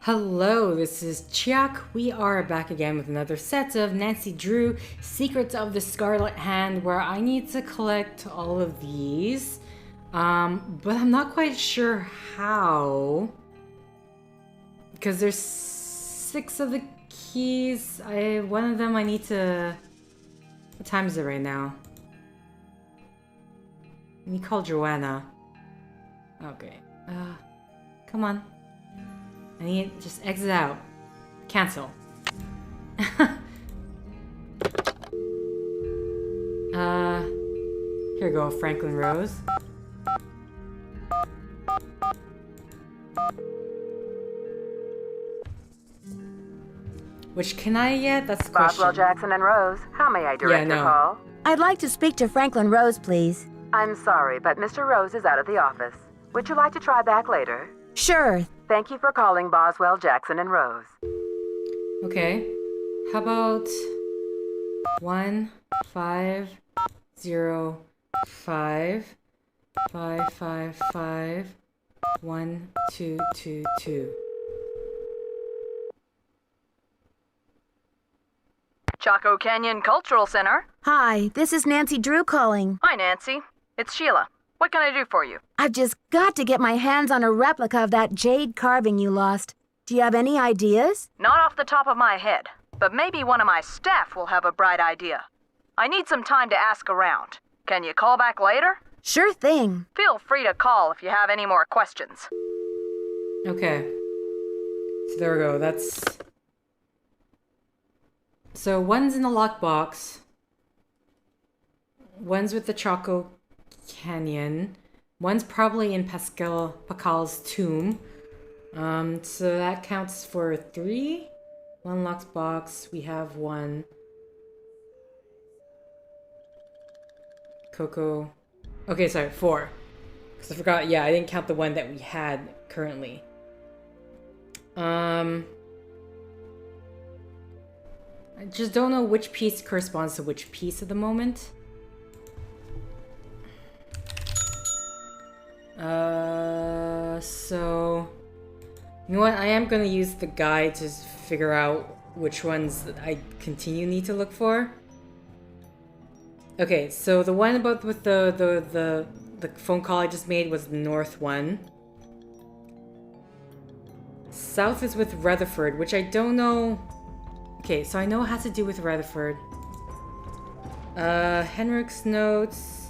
Hello, this is Chiak. We are back again with another set of Nancy Drew Secrets of the Scarlet Hand, where I need to collect all of these. But I'm not quite sure how. Because there's 6 of the keys. One of them I need to... What time is it right now? Let me call Joanna. Okay. Come on. I need to just exit out. Cancel. Here we go, Franklin Rose. Which can I get? That's the question. Boswell, Jackson, and Rose. How may I direct your call? I'd like to speak to Franklin Rose, please. I'm sorry, but Mr. Rose is out of the office. Would you like to try back later? Sure. Thank you for calling Boswell, Jackson, and Rose. Okay. How about 1 5 0 5 5 5 5 1 2 2 2. Chaco Canyon Cultural Center. Hi, this is Nancy Drew calling. Hi, Nancy. It's Sheila. What can I do for you? I've just got to get my hands on a replica of that jade carving you lost. Do you have any ideas? Not off the top of my head, but maybe one of my staff will have a bright idea. I need some time to ask around. Can you call back later? Sure thing. Feel free to call if you have any more questions. Okay. So there we go. That's... So one's in the lockbox. One's with the Chaco Canyon. One's probably in Pacal's tomb. So that counts for 3. One lockbox. We have 1. Coco. Okay, sorry, 4. Because I forgot, yeah, I didn't count the one that we had currently. I just don't know which piece corresponds to which piece at the moment. So... You know what? I am gonna use the guide to figure out which ones that I need to look for. Okay, so the one about with the phone call I just made was the north one. South is with Rutherford, which I don't know... Okay, so I know it has to do with Rutherford. Henrik's notes...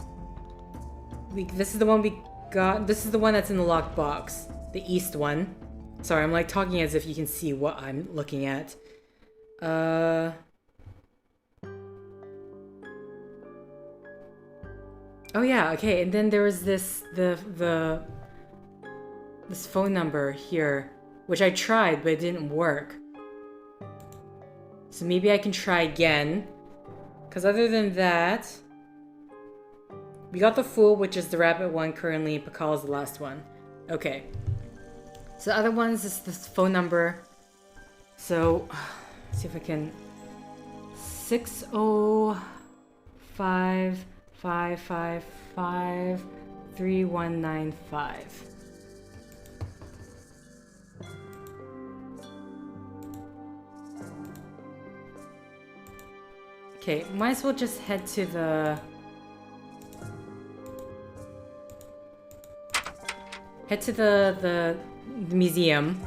This is the one we got... This is the one that's in the locked box. The east one. Sorry, I'm like talking as if you can see what I'm looking at. Oh yeah, okay, and then there was this... This phone number here. Which I tried, but it didn't work. So maybe I can try again. Because other than that... We got the Fool, which is the rabbit one currently. Pacal is the last one. Okay. So the other ones is this phone number. So, let's see if I can... 605 555 3195. Okay, might as well just head to the... Head to the museum.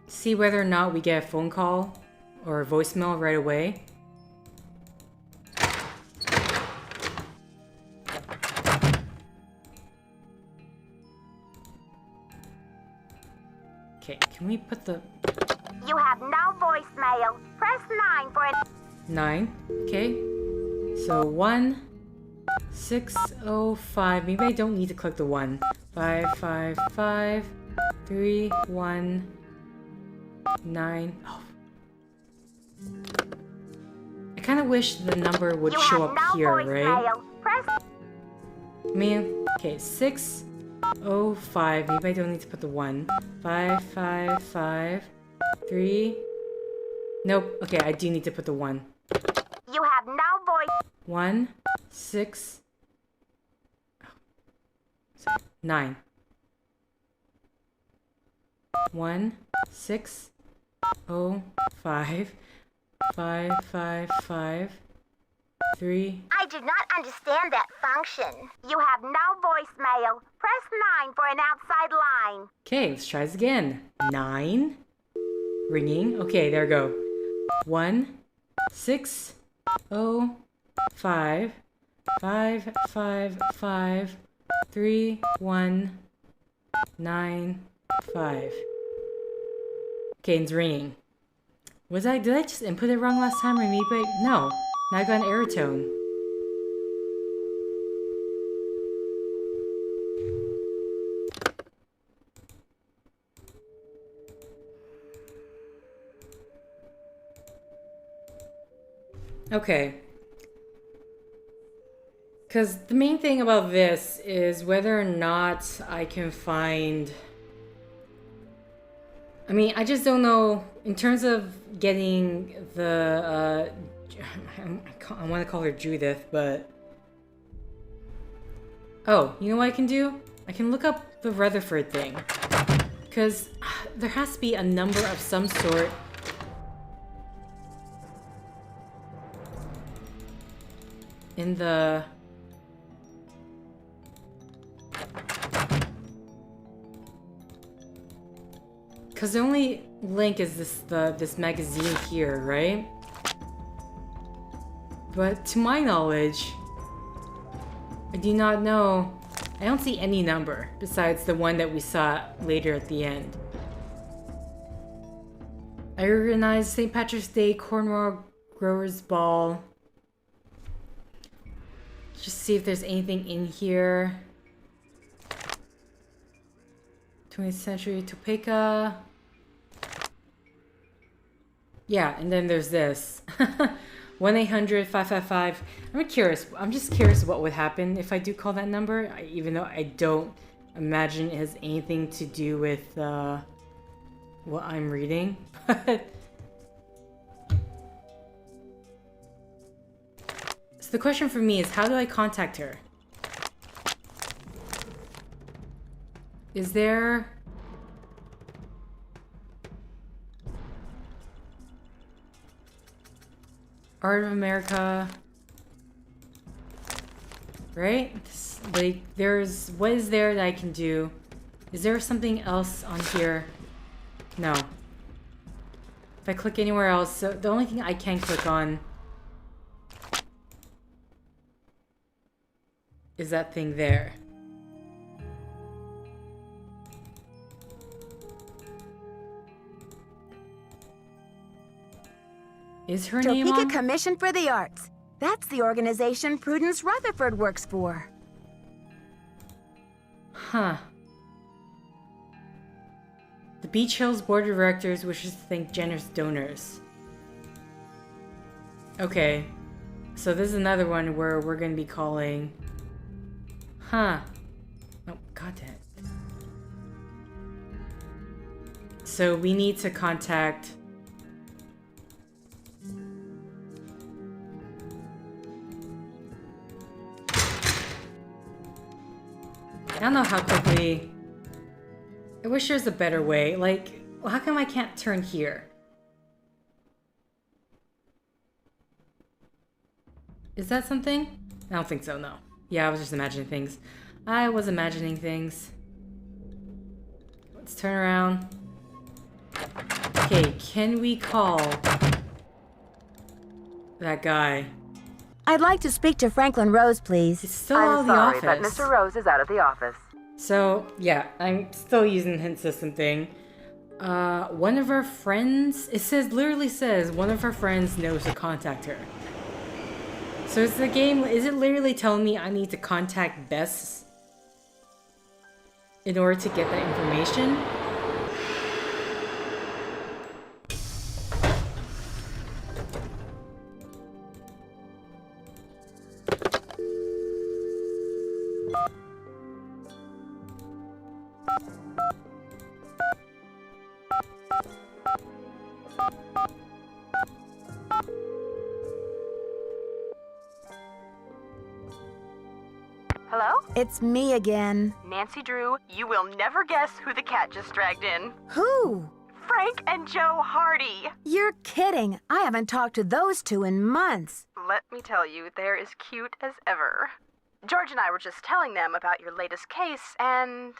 See whether or not we get a phone call or a voicemail right away. Okay, can we put the... You have no voicemail. Press 9 for it. 9, okay. So 1 605. Maybe I don't need to click the 1. 555 319. Oh. kind of wish the number would You show have up no here, right? voicemail. Press. I mean, okay, 605. Maybe I don't need to put the 1. 555 3. Nope. Okay, I do need to put the 1. You have no voice. 1 6 9. 1 6 0 5 555 3. I do not understand that function. You have no voicemail. Press 9 for an outside line. Okay, let's try this again. 9. Ringing. Okay, there we go. 1 6 0 5 555 3 1 9 5. Okay, it's ringing. Did I just input it wrong last time or maybe no. Now I got an error tone. Okay. Because the main thing about this is whether or not I can find... I mean, I just don't know, in terms of getting the, I want to call her Judith, but... Oh, you know what I can do? I can look up the Rutherford thing. Because there has to be a number of some sort. In the... Because the only link is this magazine here, right? But to my knowledge, I do not know. I don't see any number besides the one that we saw later at the end. I organized St. Patrick's Day Cornwall Growers Ball. Just see if there's anything in here. 20th century Topeka. Yeah, and then there's this. 1-800-555. I'm just curious what would happen if I do call that number, even though I don't imagine it has anything to do with what I'm reading. So the question for me is, how do I contact her? Is there... Art of America... Right? Like, there's... What is there that I can do? Is there something else on here? No. If I click anywhere else, so the only thing I can click on is that thing there. Is her name Topeka on? Commission for the Arts. That's the organization Prudence Rutherford works for. Huh. The Beech Hill's Board of Directors wishes to thank generous donors. Okay. So this is another one where we're going to be calling... Huh. Oh, god damn it. So we need to contact... I don't know how quickly... I wish there's a better way. Like, well, how come I can't turn here? Is that something? I don't think so, no. Yeah, I was just imagining things. I was imagining things. Let's turn around. Okay, can we call that guy? I'd like to speak to Franklin Rose, please. He's still out of the office. but Mr. Rose is out of the office. So, yeah, I'm still using the hint system thing. One of our friends... It literally says one of our friends knows to contact her. So is the game... Is it literally telling me I need to contact Bess in order to get that information? Hello? It's me again. Nancy Drew, you will never guess who the cat just dragged in. Who? Frank and Joe Hardy. You're kidding. I haven't talked to those two in months. Let me tell you, they're as cute as ever. George and I were just telling them about your latest case, and...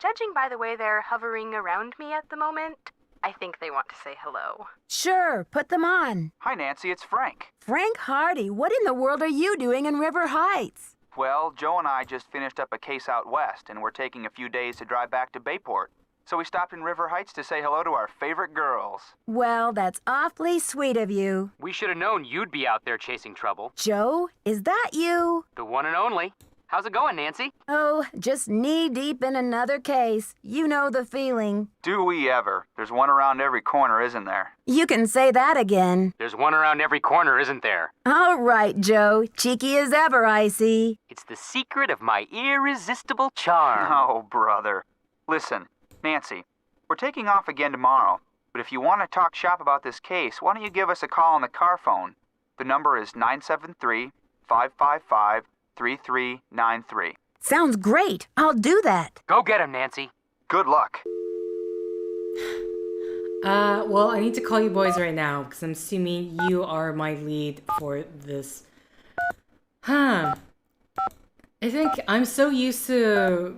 judging by the way they're hovering around me at the moment, I think they want to say hello. Sure, put them on. Hi, Nancy, it's Frank. Frank Hardy, what in the world are you doing in River Heights? Well, Joe and I just finished up a case out west, and we're taking a few days to drive back to Bayport. So we stopped in River Heights to say hello to our favorite girls. Well, that's awfully sweet of you. We should have known you'd be out there chasing trouble. Joe, is that you? The one and only. How's it going, Nancy? Oh, just knee-deep in another case. You know the feeling. Do we ever? There's one around every corner, isn't there? You can say that again. There's one around every corner, isn't there? All right, Joe. Cheeky as ever, I see. It's the secret of my irresistible charm. Oh, brother. Listen, Nancy, we're taking off again tomorrow, but if you want to talk shop about this case, why don't you give us a call on the car phone? The number is 973-555-3393. Sounds great. I'll do that. Go get him, Nancy. Good luck. Well, I need to call you boys right now, because I'm assuming you are my lead for this. I think I'm so used to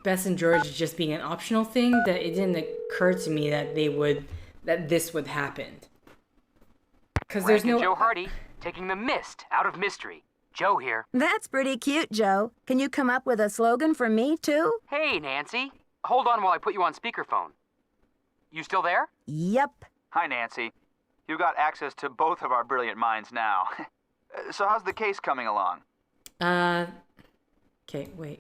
Bess and George just being an optional thing that it didn't occur to me that this would happen. Because there's Frank and no... Joe Hardy taking the mist out of mystery. Joe here. That's pretty cute, Joe. Can you come up with a slogan for me, too? Hey, Nancy. Hold on while I put you on speakerphone. You still there? Yep. Hi, Nancy. You've got access to both of our brilliant minds now. So how's the case coming along? Okay, wait.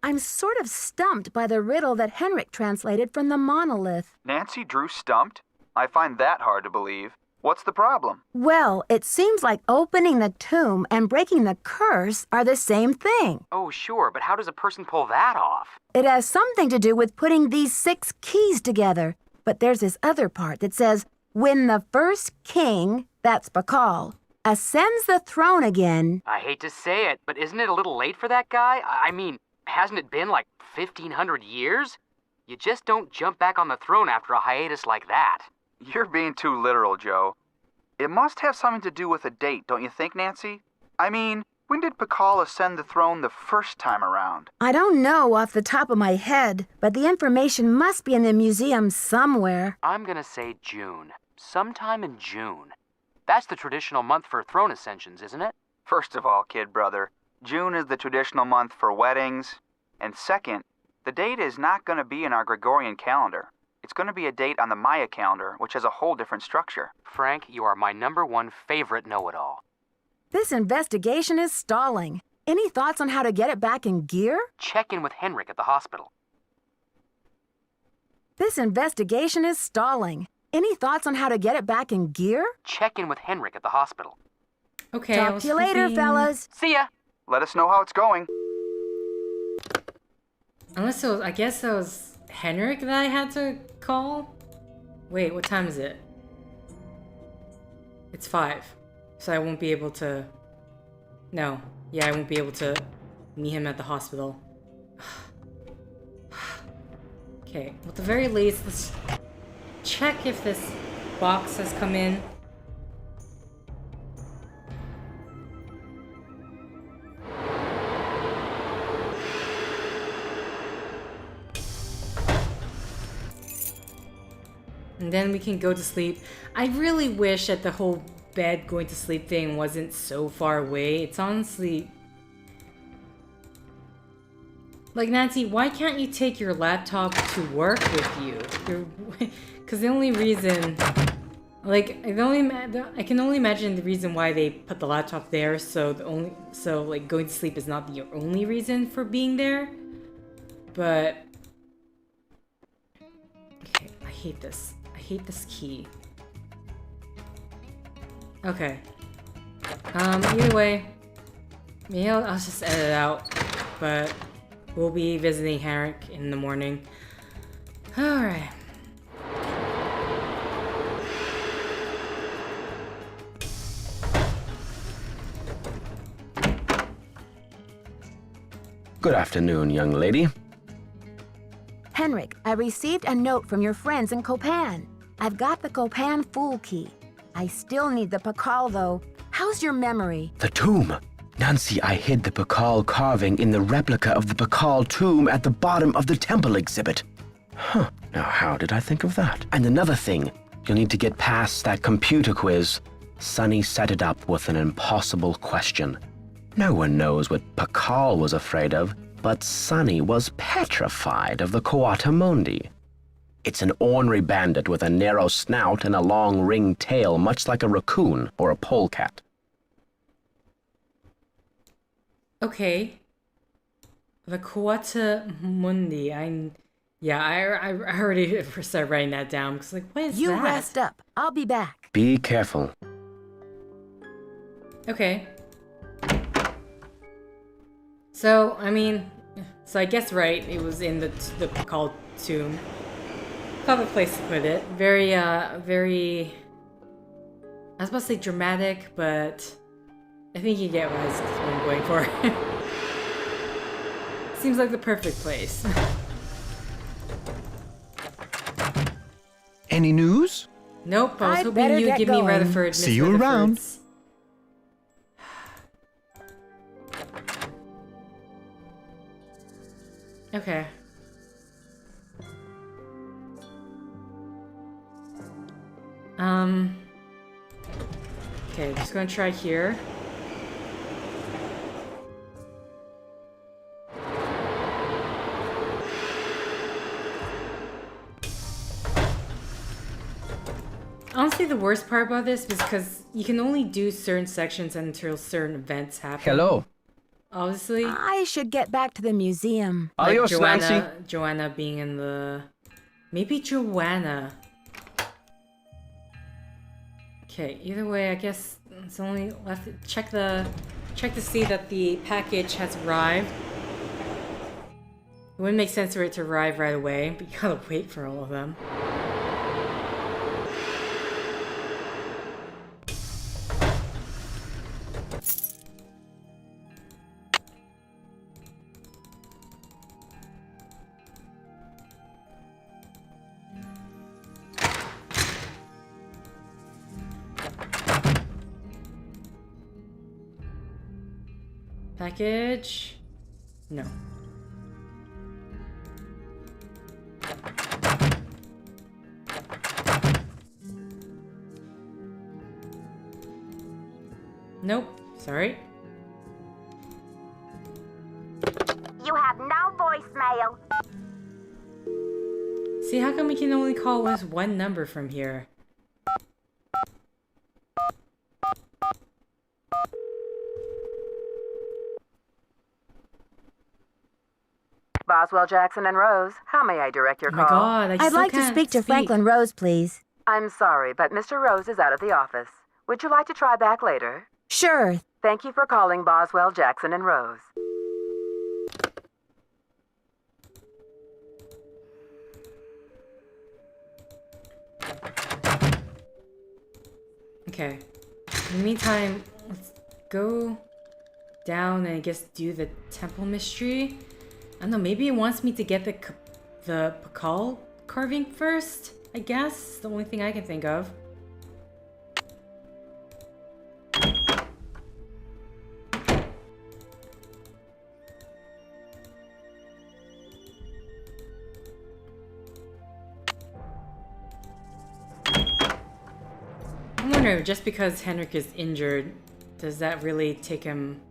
I'm sort of stumped by the riddle that Henrik translated from the monolith. Nancy Drew stumped? I find that hard to believe. What's the problem? Well, it seems like opening the tomb and breaking the curse are the same thing. Oh, sure, but how does a person pull that off? It has something to do with putting these 6 keys together. But there's this other part that says, when the first king, that's Pacal, ascends the throne again. I hate to say it, but isn't it a little late for that guy? I mean, hasn't it been like 1,500 years? You just don't jump back on the throne after a hiatus like that. You're being too literal, Joe. It must have something to do with a date, don't you think, Nancy? I mean, when did Pacal ascend the throne the first time around? I don't know off the top of my head, but the information must be in the museum somewhere. I'm gonna say June. Sometime in June. That's the traditional month for throne ascensions, isn't it? First of all, kid brother, June is the traditional month for weddings. And second, the date is not going to be in our Gregorian calendar. It's going to be a date on the Maya calendar, which has a whole different structure. Frank, you are my #1 favorite know-it-all. This investigation is stalling. Any thoughts on how to get it back in gear? Check in with Henrik at the hospital. This investigation is stalling. Any thoughts on how to get it back in gear? Check in with Henrik at the hospital. Okay, I Talk was to you later, hoping- fellas. See ya! Let us know how it's going. Unless it was, I guess it was Henrik that I had to call? Wait, what time is it? It's 5. So I won't be able to... No. Yeah, I won't be able to meet him at the hospital. Okay, well, at the very least, let's check if this box has come in. And then we can go to sleep. I really wish that the whole bed going to sleep thing wasn't so far away. It's honestly... Like, Nancy, why can't you take your laptop to work with you? Because the only reason... Like, I can only imagine the reason why they put the laptop there, so like, going to sleep is not the only reason for being there. But... Okay, I hate this. I hate this key. Okay. Either way, maybe I'll just edit it out, but we'll be visiting Henrik in the morning. Alright. Good afternoon, young lady. Henrik, I received a note from your friends in Copan. I've got the Copan Fool Key. I still need the Pacal, though. How's your memory? The tomb. Nancy, I hid the Pacal carving in the replica of the Pacal tomb at the bottom of the temple exhibit. Huh, now how did I think of that? And another thing, you'll need to get past that computer quiz. Sonny set it up with an impossible question. No one knows what Pacal was afraid of, but Sonny was petrified of the Coatamundi. It's an ornery bandit with a narrow snout and a long ringed tail, much like a raccoon or a polecat. Okay. The Coatamundi. I already started writing that down because, like, what is You that? rest up. I'll be back. Be careful. Okay. So, I guess right, it was in the Pacal tomb. Clever place to put it. Very, I was about to say dramatic, but I think you get what I'm going for. Seems like the perfect place. Any news? Nope, I was I'd hoping better you'd get give me going. Rutherford. See Miss you around. Rutherford's. Okay. Okay, just gonna try here. Honestly, the worst part about this is because you can only do certain sections until certain events happen. Hello. Obviously. I should get back to the museum. Adios, Nancy. Joanna being in the... Maybe Joanna. Okay, either way, I guess it's only left to check to see that the package has arrived. It wouldn't make sense for it to arrive right away, but you gotta wait for all of them. Package? No. Nope. Sorry. You have no voicemail. See, how come we can only call with one number from here? Boswell, Jackson, and Rose, how may I direct your Oh call? my god, I I'd still like to can't speak to Franklin Rose, please. I'm sorry, but Mr. Rose is out of the office. Would you like to try back later? Sure. Thank you for calling Boswell, Jackson, and Rose. Okay. In the meantime, let's go down and I guess do the temple mystery. I don't know, maybe it wants me to get the Pacal carving first, I guess. It's the only thing I can think of. I wonder, just because Henrik is injured, does that really take him...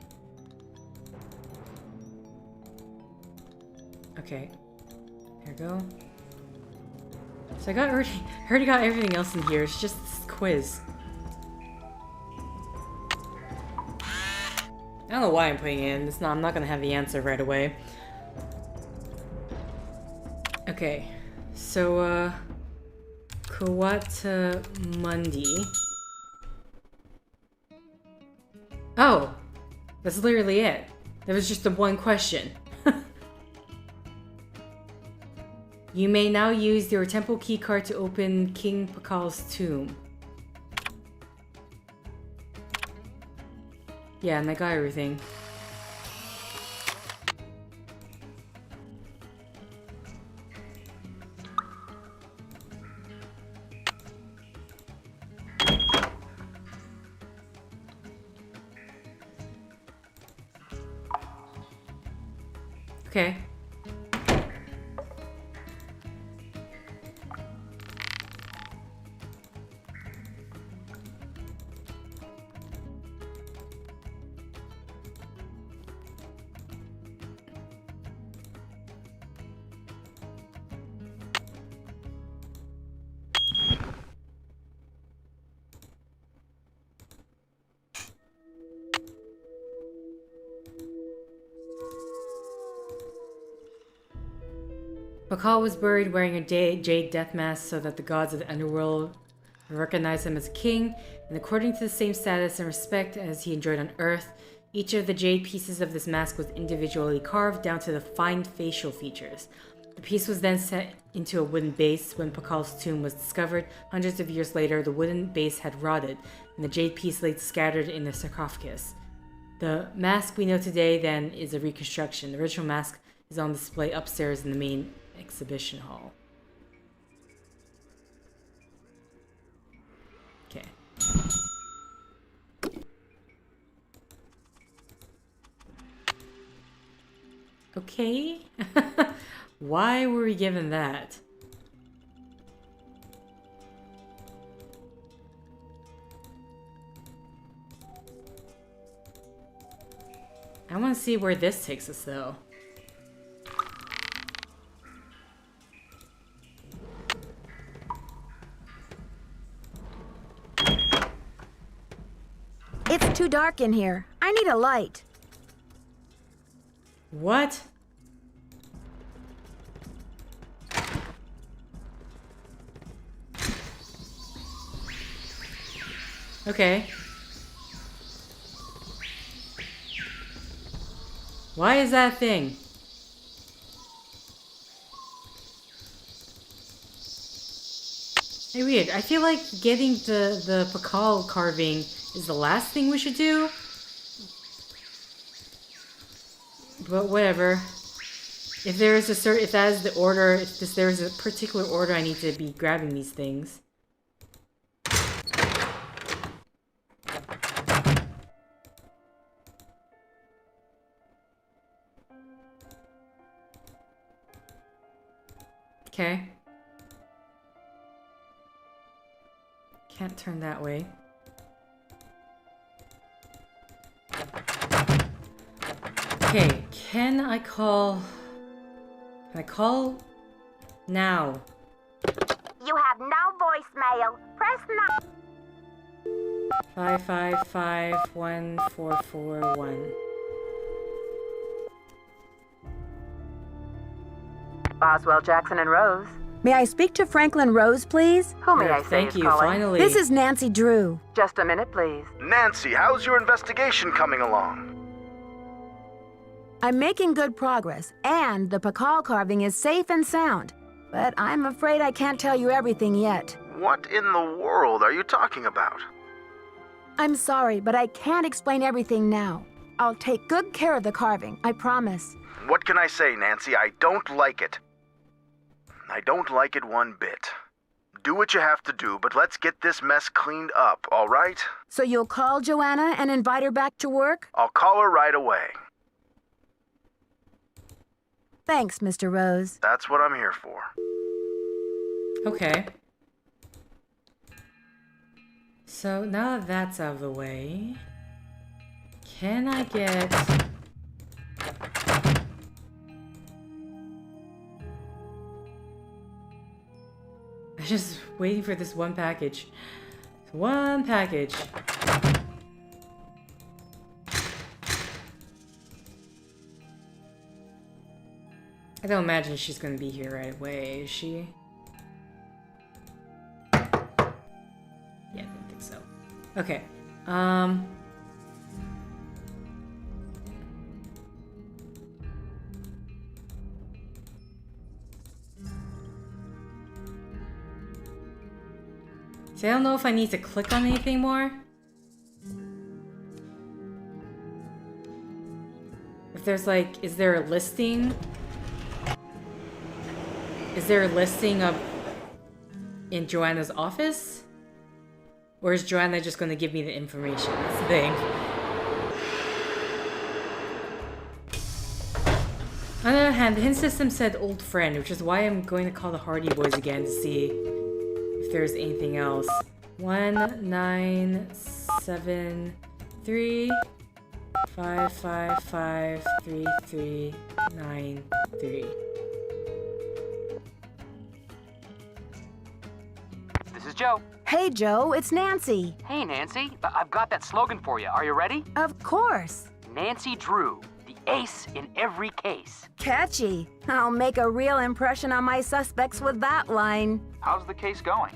Okay, there we go. So I already got everything else in here. It's just this quiz. I don't know why I'm putting it in. I'm not gonna have the answer right away. Okay, so Coatamundi. Oh, that's literally it. That was just the one question. You may now use your temple keycard to open King Pacal's tomb. Yeah, and I got everything. Okay. Pacal was buried wearing a jade death mask so that the gods of the underworld recognized him as king, and according to the same status and respect as he enjoyed on Earth, each of the jade pieces of this mask was individually carved down to the fine facial features. The piece was then set into a wooden base. When Pacal's tomb was discovered, hundreds of years later, the wooden base had rotted, and the jade piece lay scattered in the sarcophagus. The mask we know today, then, is a reconstruction. The original mask is on display upstairs in the main exhibition hall. Okay. Okay. Why were we given that? I want to see where this takes us, though. It's too dark in here. I need a light. What? Okay. Why is that a thing? Hey, weird. I feel like getting the Pacal carving is the last thing we should do. But whatever. If there is a if that is the order, if there is a particular order I need to be grabbing these things. Okay. Can't turn that way. Okay, can I call now? You have no voicemail. Press 9. 5551441. Boswell, Jackson, and Rose. May I speak to Franklin Rose, please? Who may I say Thank is you, calling? finally. This is Nancy Drew. Just a minute, please. Nancy, how's your investigation coming along? I'm making good progress, and the Pacal carving is safe and sound. But I'm afraid I can't tell you everything yet. What in the world are you talking about? I'm sorry, but I can't explain everything now. I'll take good care of the carving, I promise. What can I say, Nancy? I don't like it. I don't like it one bit. Do what you have to do, but let's get this mess cleaned up, all right? So you'll call Joanna and invite her back to work? I'll call her right away. Thanks, Mr. Rose. That's what I'm here for. Okay. So now that that's out of the way, can I get... I'm just waiting for this one package. One package. I don't imagine she's gonna be here right away, is she? Yeah, I didn't think so. Okay. See, I don't know if I need to click on anything more. If there's like, is there a listing? Is there a listing of in Joanna's office? Or is Joanna just gonna give me the information? That's the thing. On the other hand, the hint system said old friend, which is why I'm going to call the Hardy Boys again to see if there's anything else. 1973 555 3393. This is Joe. Hey, Joe, it's Nancy. Hey, Nancy. I've got that slogan for you. Are you ready? Of course. Nancy Drew, the ace in every case. Catchy. I'll make a real impression on my suspects with that line. How's the case going?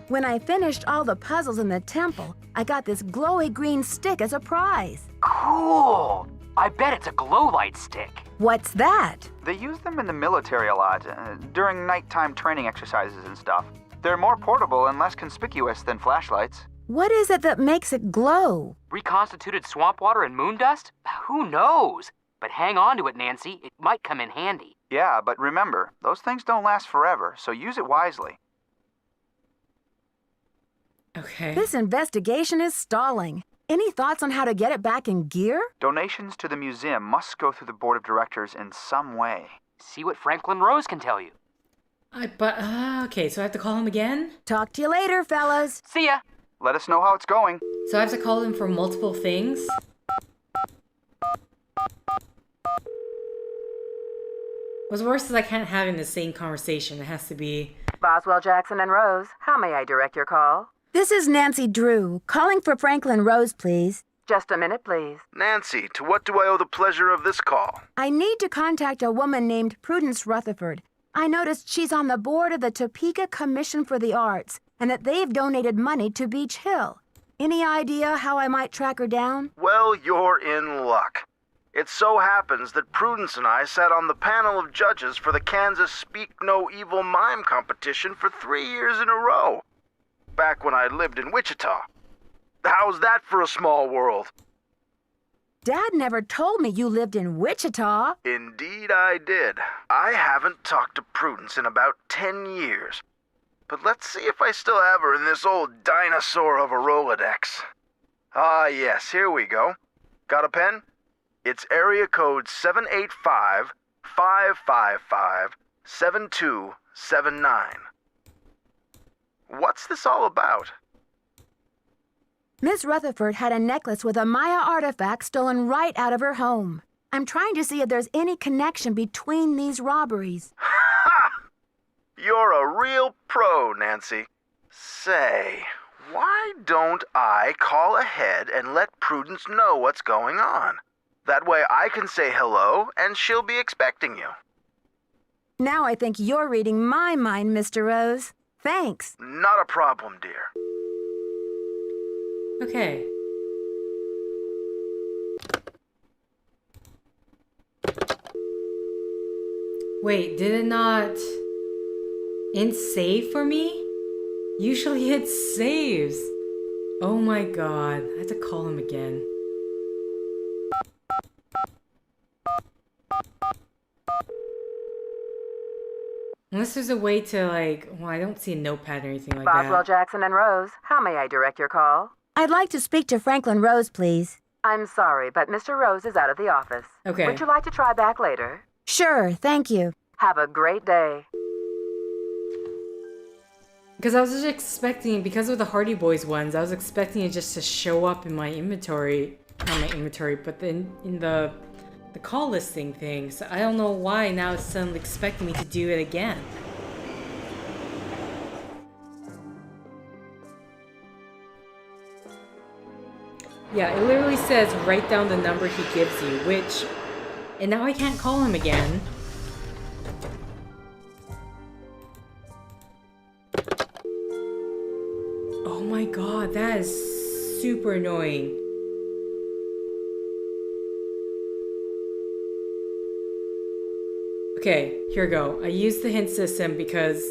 When I finished all the puzzles in the temple, I got this glowy green stick as a prize. Cool. I bet it's a glow light stick. What's that? They use them in the military a lot, during nighttime training exercises and stuff. They're more portable and less conspicuous than flashlights. What is it that makes it glow? Reconstituted swamp water and moon dust? Who knows? But hang on to it, Nancy. It might come in handy. Yeah, but remember, those things don't last forever, so use it wisely. Okay. This investigation is stalling. Any thoughts on how to get it back in gear? Donations to the museum must go through the board of directors in some way. See what Franklin Rose can tell you. Okay, so I have to call him again? Talk to you later, fellas. See ya. Let us know how it's going. So I have to call him for multiple things? What's worse is I can't have in the same conversation. It has to be... Boswell, Jackson, and Rose, how may I direct your call? This is Nancy Drew, calling for Franklin Rose, please. Just a minute, please. Nancy, to what do I owe the pleasure of this call? I need to contact a woman named Prudence Rutherford. I noticed she's on the board of the Topeka Commission for the Arts, and that they've donated money to Beech Hill. Any idea how I might track her down? Well, you're in luck. It so happens that Prudence and I sat on the panel of judges for the Kansas Speak No Evil Mime competition for 3 years in a row. Back when I lived in Wichita. How's that for a small world? Dad never told me you lived in Wichita. Indeed I did. I haven't talked to Prudence in about 10 years. But let's see if I still have her in this old dinosaur of a Rolodex. Ah, yes, here we go. Got a pen? It's area code 785-555-7279. What's this all about? Miss Rutherford had a necklace with a Maya artifact stolen right out of her home. I'm trying to see if there's any connection between these robberies. Ha! You're a real pro, Nancy. Say, why don't I call ahead and let Prudence know what's going on? That way I can say hello and she'll be expecting you. Now I think you're reading my mind, Mr. Rose. Thanks. Not a problem, dear. Okay. Wait, did it not save for me? Usually it saves. Oh my god, I have to call him again. Unless there's a way to well, I don't see a notepad or anything like Boswell, that. Jackson, and Rose, how may I direct your call? I'd like to speak to Franklin Rose, please. I'm sorry, but Mr. Rose is out of the office. Okay. Would you like to try back later? Sure, thank you. Have a great day. Because I was just expecting, because of the Hardy Boys ones, I was expecting it just to show up in my inventory. Not my inventory, but then in the call listing thing. So I don't know why now it's suddenly expecting me to do it again. Yeah, it literally says write down the number he gives you, which... And now I can't call him again. Oh my god, that is super annoying. Okay, here we go. I use the hint system because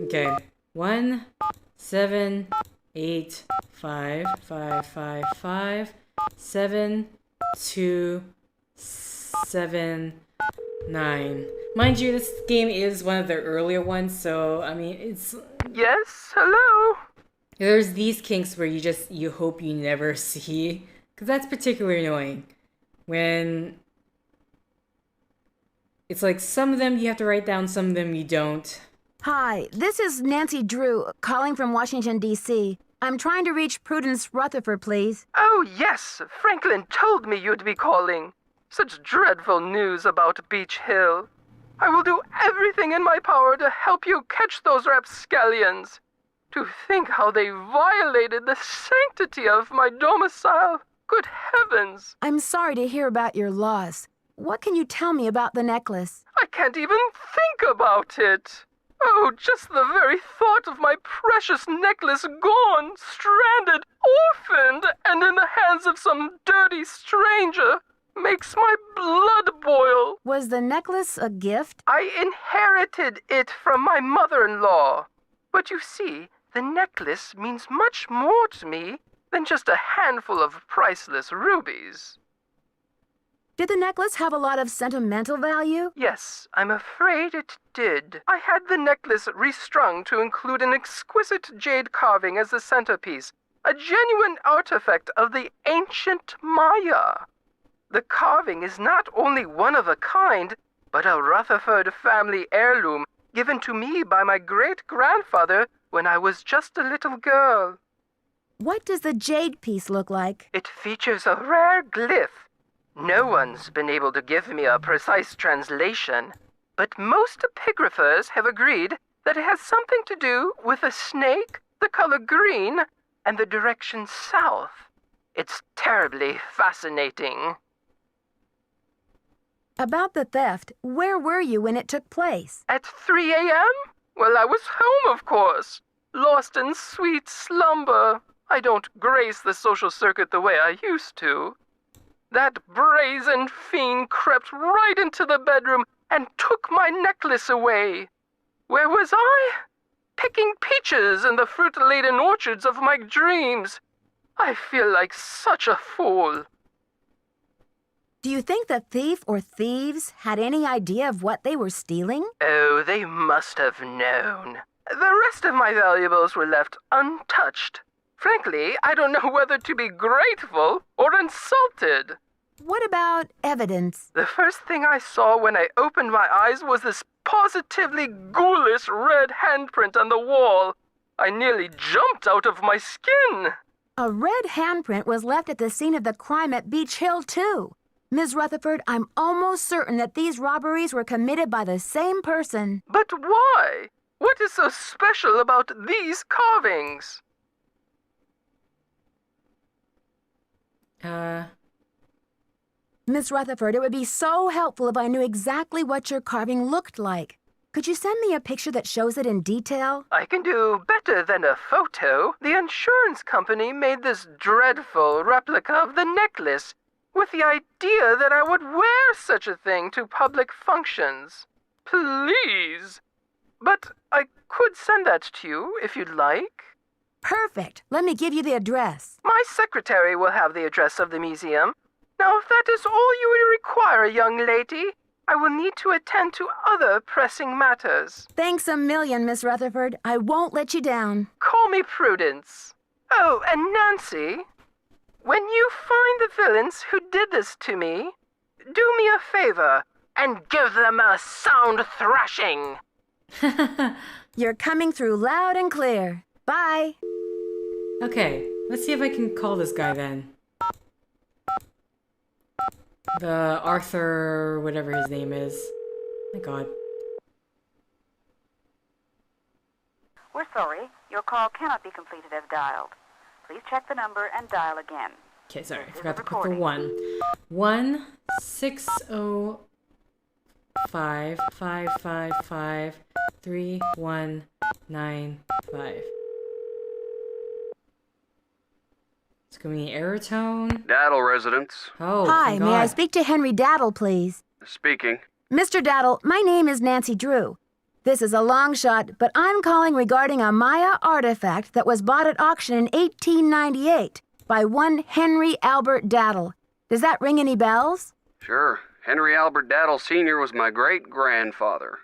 okay. 1 7 8 5 5 5 5 7 2 7 9. Mind you, this game is one of the earlier ones, so I mean it's... Yes, hello? There's these kinks where you hope you never see, because that's particularly annoying. When It's like some of them you have to write down, some of them you don't. Hi, this is Nancy Drew, calling from Washington, D.C. I'm trying to reach Prudence Rutherford, please. Oh, yes. Franklin told me you'd be calling. Such dreadful news about Beech Hill. I will do everything in my power to help you catch those rapscallions. To think how they violated the sanctity of my domicile. Good heavens! I'm sorry to hear about your loss. What can you tell me about the necklace? I can't even think about it. Oh, just the very thought of my precious necklace gone, stranded, orphaned, and in the hands of some dirty stranger makes my blood boil. Was the necklace a gift? I inherited it from my mother-in-law. But you see, the necklace means much more to me than just a handful of priceless rubies. Did the necklace have a lot of sentimental value? Yes, I'm afraid it did. I had the necklace restrung to include an exquisite jade carving as the centerpiece, a genuine artifact of the ancient Maya. The carving is not only one of a kind, but a Rutherford family heirloom given to me by my great-grandfather when I was just a little girl. What does the jade piece look like? It features a rare glyph. No one's been able to give me a precise translation, but most epigraphers have agreed that it has something to do with a snake, the color green, and the direction south. It's terribly fascinating. About the theft, where were you when it took place? At 3 a.m.? Well, I was home, of course. Lost in sweet slumber. I don't grace the social circuit the way I used to. That brazen fiend crept right into the bedroom and took my necklace away. Where was I? Picking peaches in the fruit-laden orchards of my dreams. I feel like such a fool. Do you think the thief or thieves had any idea of what they were stealing? Oh, they must have known. The rest of my valuables were left untouched. Frankly, I don't know whether to be grateful or insulted. What about evidence? The first thing I saw when I opened my eyes was this positively ghoulish red handprint on the wall. I nearly jumped out of my skin. A red handprint was left at the scene of the crime at Beech Hill, too. Ms. Rutherford, I'm almost certain that these robberies were committed by the same person. But why? What is so special about these carvings? Miss Rutherford, it would be so helpful if I knew exactly what your carving looked like. Could you send me a picture that shows it in detail? I can do better than a photo. The insurance company made this dreadful replica of the necklace with the idea that I would wear such a thing to public functions. Please. But I could send that to you if you'd like. Perfect. Let me give you the address. My secretary will have the address of the museum. Now, if that is all you would require, young lady, I will need to attend to other pressing matters. Thanks a million, Miss Rutherford. I won't let you down. Call me Prudence. Oh, and Nancy, when you find the villains who did this to me, do me a favor and give them a sound thrashing. You're coming through loud and clear. Bye. Okay, let's see if I can call this guy then. The Arthur, whatever his name is. My god. We're sorry. Your call cannot be completed as dialed. Please check the number and dial again. Okay, sorry, I This is forgot a to put the recording. 1-605-555-3195. It's going to be error tone. Daddle residence. Oh, Hi, thank may I God. speak to Henry Daddle, please? Speaking. Mr. Daddle, my name is Nancy Drew. This is a long shot, but I'm calling regarding a Maya artifact that was bought at auction in 1898 by one Henry Albert Daddle. Does that ring any bells? Sure. Henry Albert Daddle Sr. was my great-grandfather.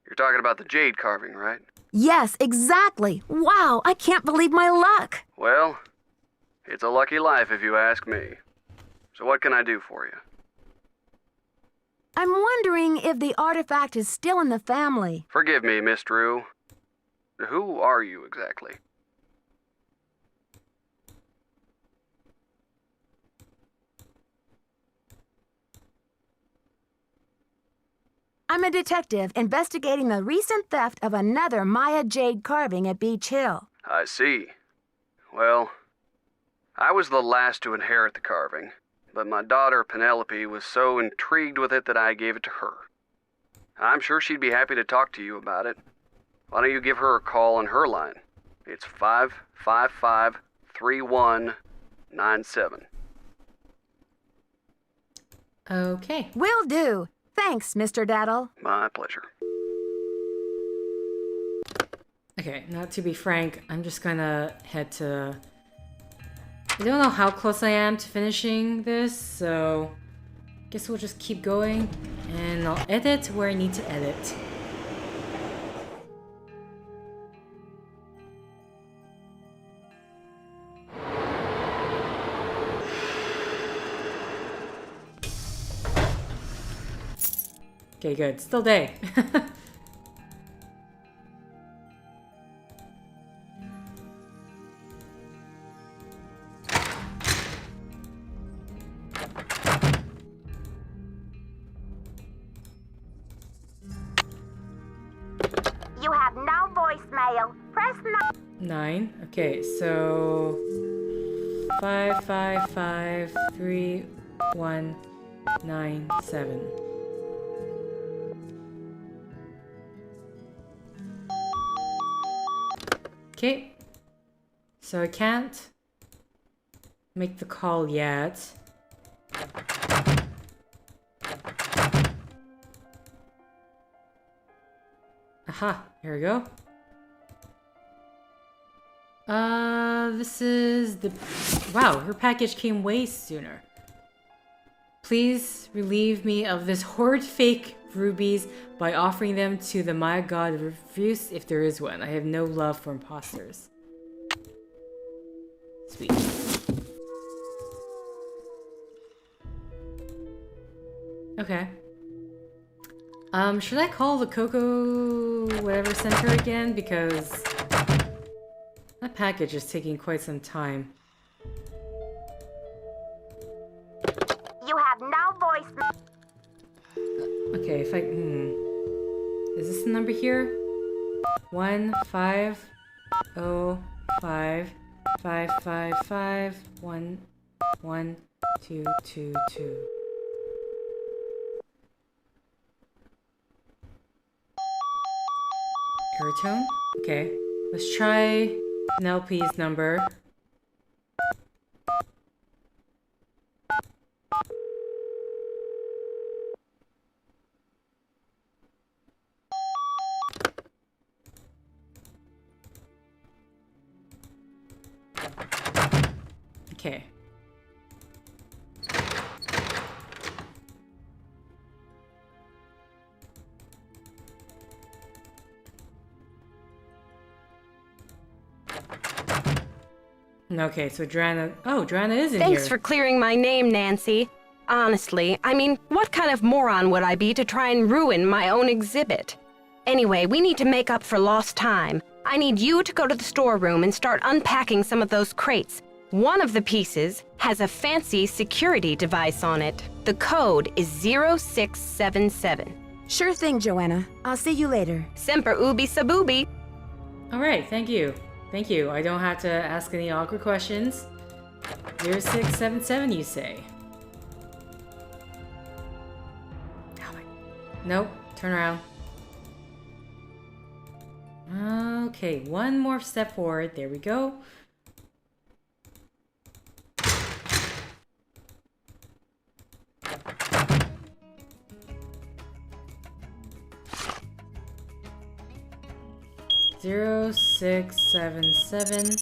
You're talking about the jade carving, right? Yes, exactly. Wow, I can't believe my luck. Well, it's a lucky life if you ask me. So what can I do for you? I'm wondering if the artifact is still in the family. Forgive me, Miss Drew. Who are you exactly? I'm a detective investigating the recent theft of another Maya jade carving at Beech Hill. I see. Well, I was the last to inherit the carving, but my daughter Penelope was so intrigued with it that I gave it to her. I'm sure she'd be happy to talk to you about it. Why don't you give her a call on her line? It's 555-3197. Okay. Will do. Thanks, Mr. Daddle. My pleasure. Okay, now to be frank, I'm just gonna head to... I don't know how close I am to finishing this, so... guess we'll just keep going, and I'll edit where I need to edit. Okay, good. Still day. You have no voicemail. Press 9. 9. Okay, so 5553197. Okay, so I can't make the call yet. Aha, here we go. This is the... Wow, her package came way sooner. Please relieve me of this horrid fake rubies by offering them to the Maya god Refuse if there is one. I have no love for imposters. Sweet. Okay. Should I call the Cocoa whatever center again? Because that package is taking quite some time. You have no voicemail. Okay, if I... Is this the number here? 1505555112222. Airtone? Okay. Let's try Penelope's number. Okay. Okay, so Joanna... Oh, Joanna is in here. Thanks for clearing my name, Nancy. Honestly, I mean, what kind of moron would I be to try and ruin my own exhibit? Anyway, we need to make up for lost time. I need you to go to the storeroom and start unpacking some of those crates. One of the pieces has a fancy security device on it. The code is 0677. Sure thing, Joanna. I'll see you later. Semper ubi sabubi. All right, thank you. Thank you. I don't have to ask any awkward questions. 0677, you say? Oh my... Nope. Turn around. Okay, one more step forward. There we go. Zero, 677.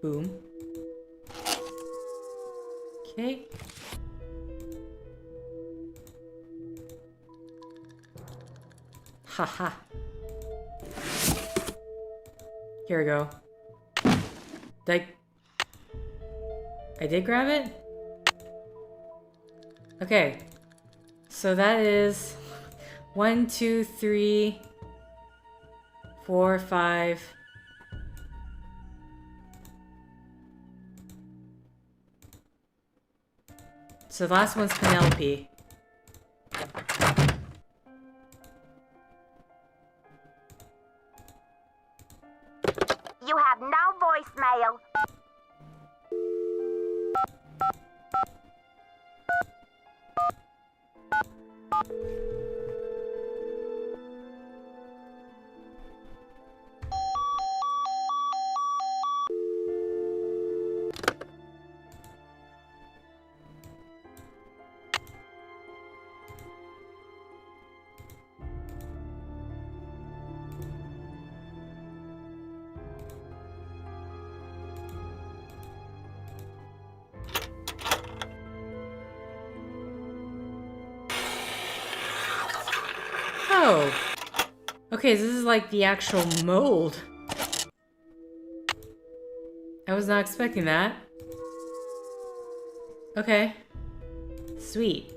Boom. Okay. Haha. Here we go. I did grab it? Okay. So that is 1, 2, 3, 4, 5. So the last one's Penelope. You have no voicemail. Oh. Okay, so this is like the actual mold. I was not expecting that. Okay. Sweet.